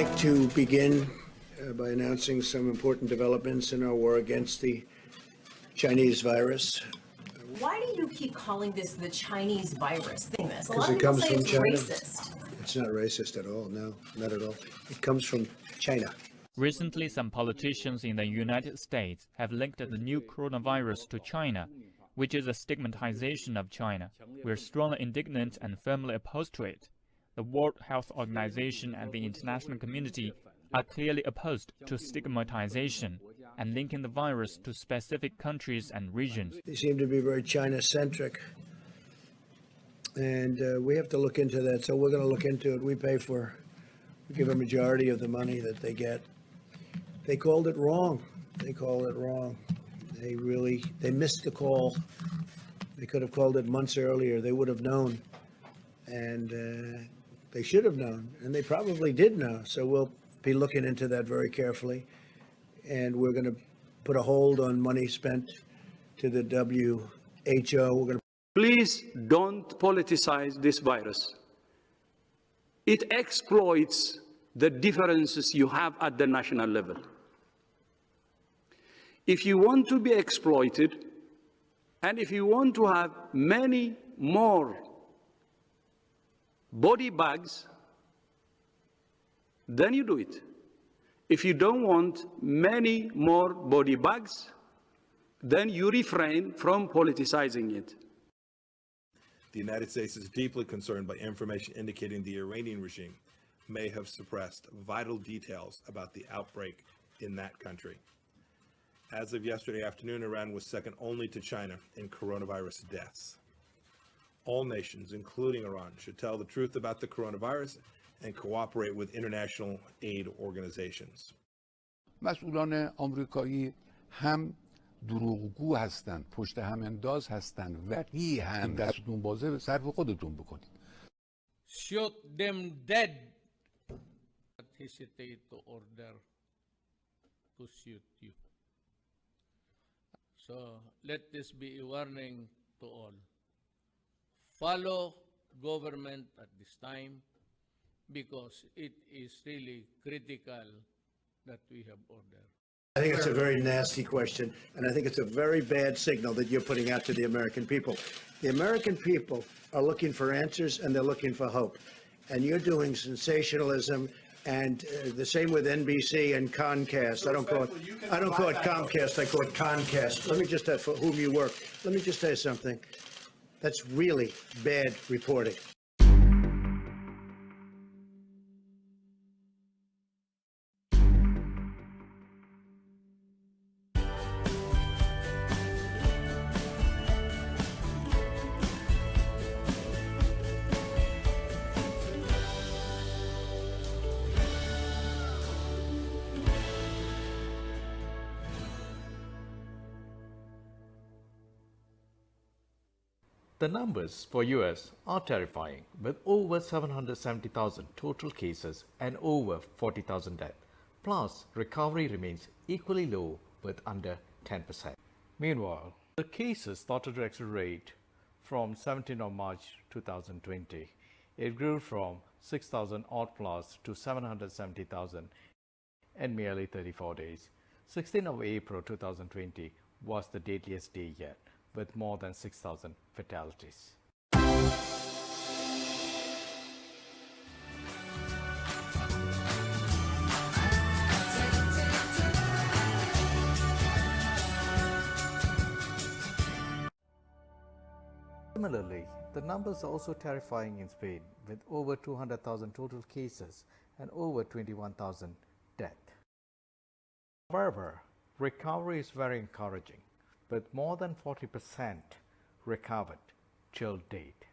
like to begin by announcing some important developments in our war against the Chinese virus. Why do you keep calling this the Chinese virus? A lot Because of it people comes say from it's China. racist. It's not racist at all. No, not at all. It comes from China. Recently, some politicians in the United States have linked the new coronavirus to China, which is a stigmatization of China. We're strongly indignant and firmly opposed to it. The World Health Organization and the international community are clearly opposed to stigmatization and linking the virus to specific countries and regions. They seem to be very China-centric. And we have to look into that. So we're going to look into it. We give a majority of the money that they get. They called it wrong. They missed the call. They could have called it months earlier. They would have known. And they should have known. And they probably did know. So we'll be looking into that very carefully. And we're going to put a hold on money spent to the WHO. We're going to Please don't politicize this virus. It exploits the differences you have at the national level. If you want to be exploited, and if you want to have many more body bags, then you do it. If you don't want many more body bags, then you refrain from politicizing it. The United States is deeply concerned by information indicating the Iranian regime may have suppressed vital details about the outbreak in that country. As of yesterday afternoon, Iran was second only to China in coronavirus deaths. All nations, including Iran, should tell the truth about the coronavirus and cooperate with international aid organizations. مسئولان آمریکایی هم دروغگو هستند، پشت هم انداز هستند، ولی هم دستتون بازه صرف خودتون بکنید. Shoot them dead. Hesitate to order to shoot you. So let this be a warning to all. Follow government at this time because it is really critical that we have order. I think it's a very nasty question, and I think it's a very bad signal that you're putting out to the American people. The American people are looking for answers, and they're looking for hope. And you're doing sensationalism, and the same with NBC and Comcast. I don't call it Comcast. I call it Comcast. Let me just for whom you work. Let me just say something. That's really bad reporting. The numbers for US are terrifying, with over 770,000 total cases and over 40,000 deaths. Plus, recovery remains equally low with under 10%. Meanwhile, the cases started to accelerate from 17th of March 2020. It grew from 6,000 odd plus to 770,000 in merely 34 days. 16th of April 2020 was the deadliest day yet, with more than 6,000 fatalities. Similarly, the numbers are also terrifying in Spain, with over 200,000 total cases and over 21,000 deaths. However, recovery is very encouraging, with more than 40% recovered till date.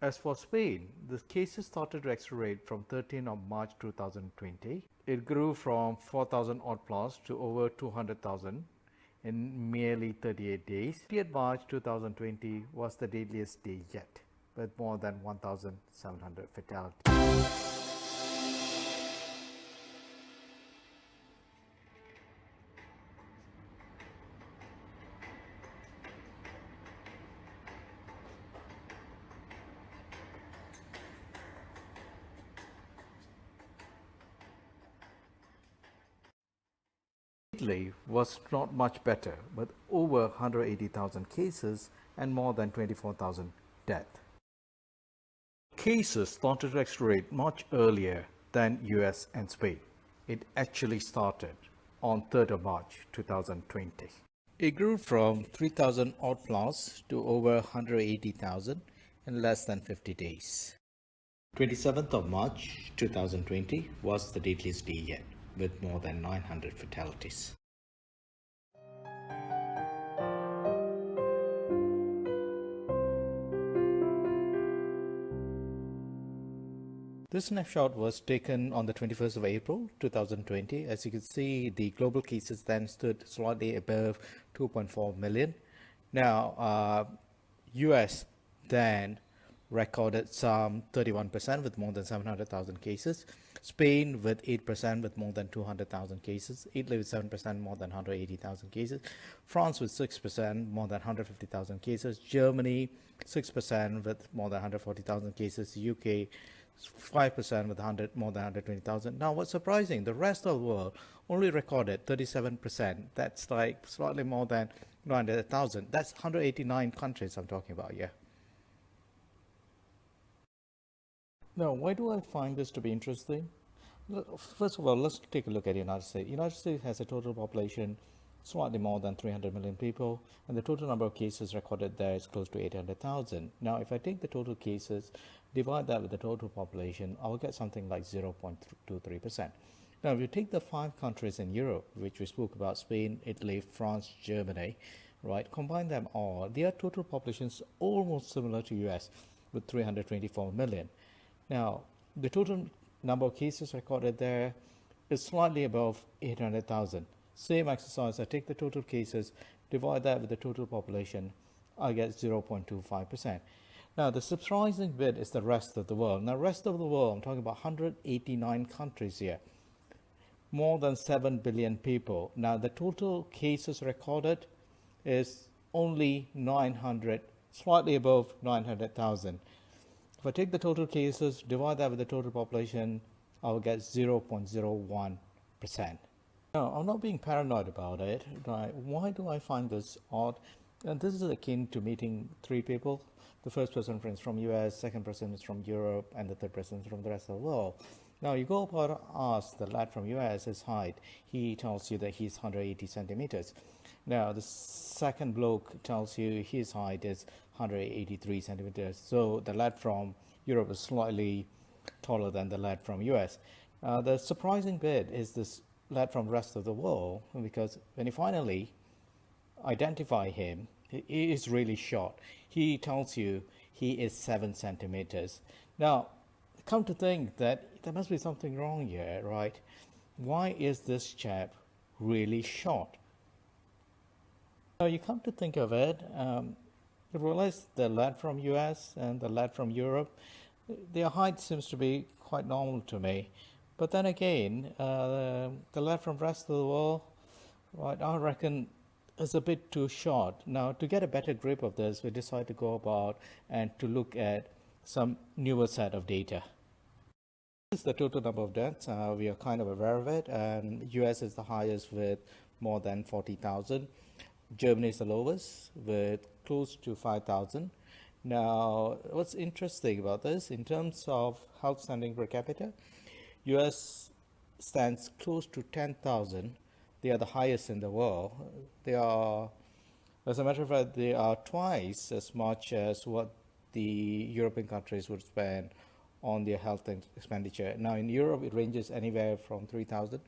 As for Spain, the cases started to accelerate from 13th of March 2020. It grew from 4,000 odd plus to over 200,000 in merely 38 days. 30th March 2020 was the deadliest day yet, with more than 1,700 fatalities. Italy was not much better, with over 180,000 cases and more than 24,000 deaths. Cases started to accelerate much earlier than US and Spain. It actually started on 3rd of March 2020. It grew from 3,000 odd plus to over 180,000 in less than 50 days. 27th of March 2020 was the deadliest day yet, with more than 900 fatalities. This snapshot was taken on the 21st of April 2020. As you can see, the global cases then stood slightly above 2.4 million. Now, US then recorded some 31% with more than 700,000 cases. Spain with 8% with more than 200,000 cases. Italy with 7% more than 180,000 cases. France with 6% more than 150,000 cases. Germany 6% with more than 140,000 cases. UK 5% with more than 120,000. Now, what's surprising, the rest of the world only recorded 37%. That's like slightly more than 900,000. That's 189 countries I'm talking about, yeah. Now, why do I find this to be interesting? First of all, let's take a look at the United States. The United States has a total population slightly more than 300 million people, and the total number of cases recorded there is close to 800,000. Now, if I take the total cases, divide that with the total population, I'll get something like 0.23%. Now, if you take the 5 countries in Europe, which we spoke about, Spain, Italy, France, Germany, right, combine them all, their total populations almost similar to US with 324 million. Now, the total number of cases recorded there is slightly above 800,000. Same exercise, I take the total cases, divide that with the total population, I get 0.25%. Now, the surprising bit is the rest of the world. Now, rest of the world, I'm talking about 189 countries here, more than 7 billion people. Now, the total cases recorded is only 900, slightly above 900,000. If I take the total cases, divide that with the total population, I will get 0.01%. Now, I'm not being paranoid about it. Right? Why do I find this odd? And this is akin to meeting 3 people. The first person is from US, second person is from Europe, and the third person is from the rest of the world. Now, you go about to ask the lad from US his height. He tells you that he's 180 centimeters. Now, the second bloke tells you his height is 183 centimeters. So the lad from Europe is slightly taller than the lad from US. The surprising bit is this lad from the rest of the world, because when you finally identify him, he is really short. He tells you he is 7 centimeters. Now, come to think that there must be something wrong here, right? Why is this chap really short? Now, you come to think of it, you realize the lad from US and the lad from Europe, their height seems to be quite normal to me. But then again, the lad from the rest of the world, right, I reckon is a bit too short. Now, to get a better grip of this, we decided to go about and to look at some newer set of data. This is the total number of deaths. We are kind of aware of it, and US is the highest with more than 40,000. Germany is the lowest with close to 5,000. Now, what's interesting about this, in terms of health standing per capita, US stands close to 10,000. They are the highest in the world. They are, as a matter of fact, they are twice as much as what the European countries would spend on their health expenditure. Now, in Europe, it ranges anywhere from $3,000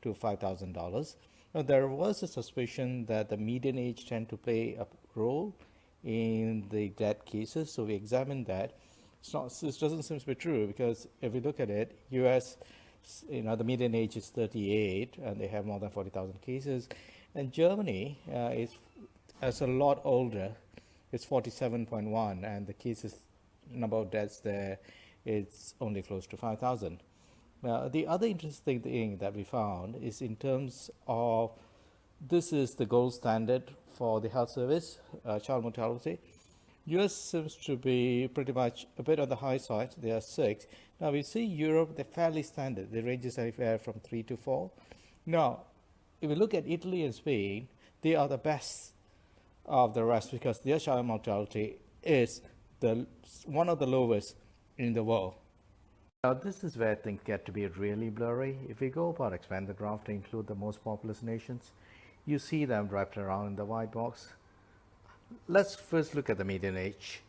to $5,000. Now, there was a suspicion that the median age tend to play a role in the death cases, so we examined that. This doesn't seem to be true, because if we look at it, US, the median age is 38, and they have more than 40,000 cases. And Germany is a lot older. It's 47.1, and the cases, number of deaths there, it's only close to 5,000. Now, the other interesting thing that we found is in terms of, this is the gold standard for the health service, child mortality. US seems to be pretty much a bit on the high side. They are 6. Now, we see Europe, they're fairly standard. They ranges anywhere from 3 to 4. Now, if you look at Italy and Spain, they are the best of the rest because their child mortality is one of the lowest in the world. Now, this is where things get to be really blurry. If we go about expand the graph to include the most populous nations, you see them wrapped around in the white box. Let's first look at the median age.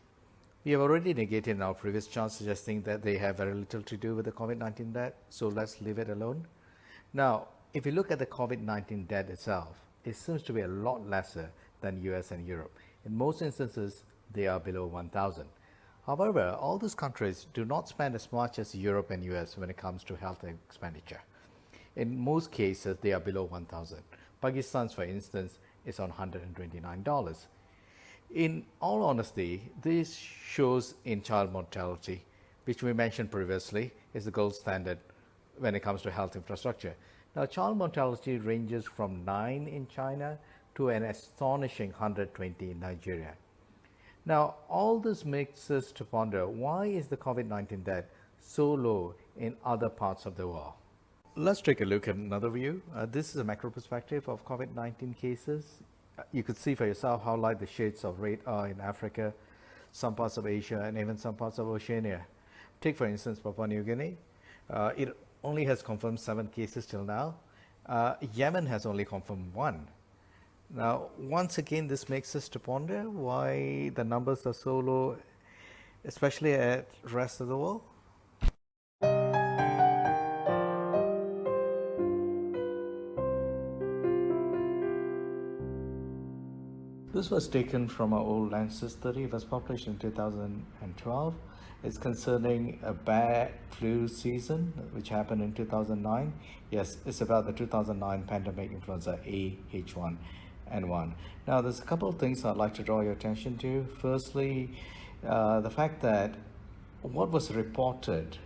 We have already negated in our previous chart, suggesting that they have very little to do with the COVID-19 death, so let's leave it alone. Now, if you look at the COVID-19 death itself, it seems to be a lot lesser than US and Europe. In most instances, they are below 1,000. However, all these countries do not spend as much as Europe and US when it comes to health expenditure. In most cases, they are below 1,000. Pakistan's, for instance, is on $129. In all honesty, this shows in child mortality, which we mentioned previously, is the gold standard when it comes to health infrastructure. Now, child mortality ranges from 9 in China to an astonishing 120 in Nigeria. Now, all this makes us to ponder, why is the COVID-19 death so low in other parts of the world? Let's take a look at another view. This is a macro perspective of COVID-19 cases. You could see for yourself how light the shades of red are in Africa, some parts of Asia, and even some parts of Oceania. Take, for instance, Papua New Guinea. It only has confirmed 7 cases till now. Yemen has only confirmed 1. Now, once again, this makes us to ponder why the numbers are so low, especially at the rest of the world. This was taken from our old Lancet study. It was published in 2012. It's concerning a bad flu season, which happened in 2009. Yes, it's about the 2009 pandemic influenza A H1N1. Now, there's a couple of things I'd like to draw your attention to. Firstly, the fact that what was reported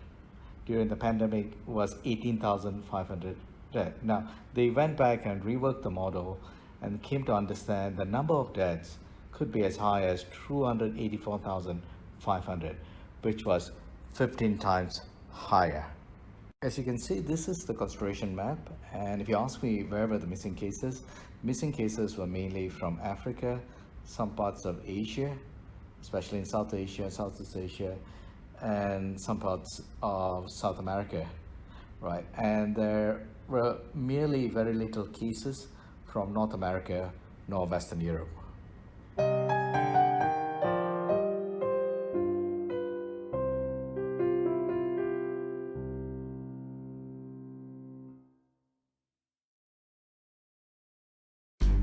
during the pandemic was 18,500 deaths. Now, they went back and reworked the model and came to understand the number of deaths could be as high as 284,500, which was 15 times higher. As you can see, this is the concentration map, and if you ask me where were the missing cases were mainly from Africa, some parts of Asia, especially in South Asia, Southeast Asia, and some parts of South America, right? And there were merely very little cases from North America nor Western Europe.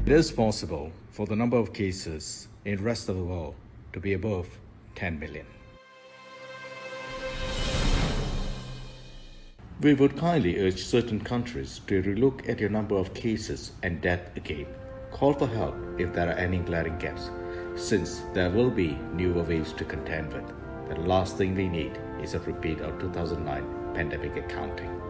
It is possible for the number of cases in the rest of the world to be above 10 million. We would kindly urge certain countries to relook at your number of cases and death again. Call for help if there are any glaring gaps, since there will be newer waves to contend with. The last thing we need is a repeat of 2009 pandemic accounting.